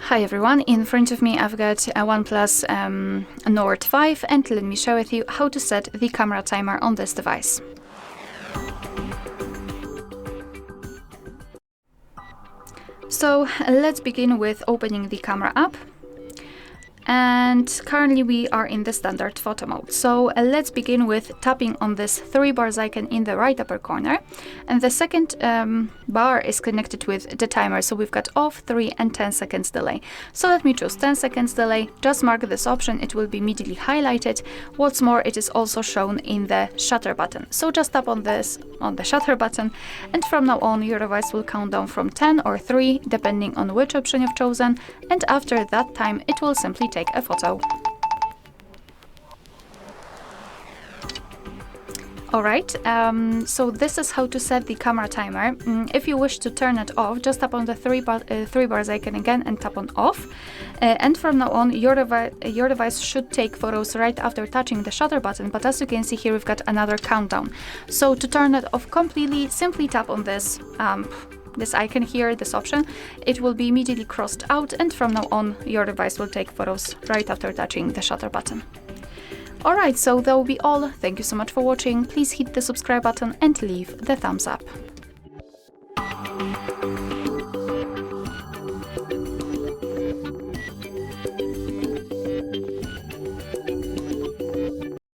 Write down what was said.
Hi everyone, in front of me I've got a OnePlus Nord 5 and let me share with you how to set the camera timer on this device. So let's begin with opening the camera app. And currently we are in the standard photo mode. So let's begin with tapping on this 3 bars icon in the right upper corner. And the second bar is connected with the timer. So we've got off, 3 and 10 seconds delay. So let me choose 10 seconds delay. Just mark this option. It will be immediately highlighted. What's more, it is also shown in the shutter button. So just tap on this on the shutter button. And from now on, your device will count down from 10 or 3, depending on which option you've chosen. And after that time, it will simply take a photo. Alright, so this is how to set the camera timer. If you wish to turn it off, just tap on the 3 bars icon again and tap on off. And from now on, your device should take photos right after touching the shutter button, but as you can see here, we've got another countdown. So to turn it off completely, simply tap on this icon here, this option. It will be immediately crossed out, and from now on your device will take photos right after touching the shutter button. Alright, so that will be all. Thank you so much for watching. Please hit the subscribe button and leave the thumbs up.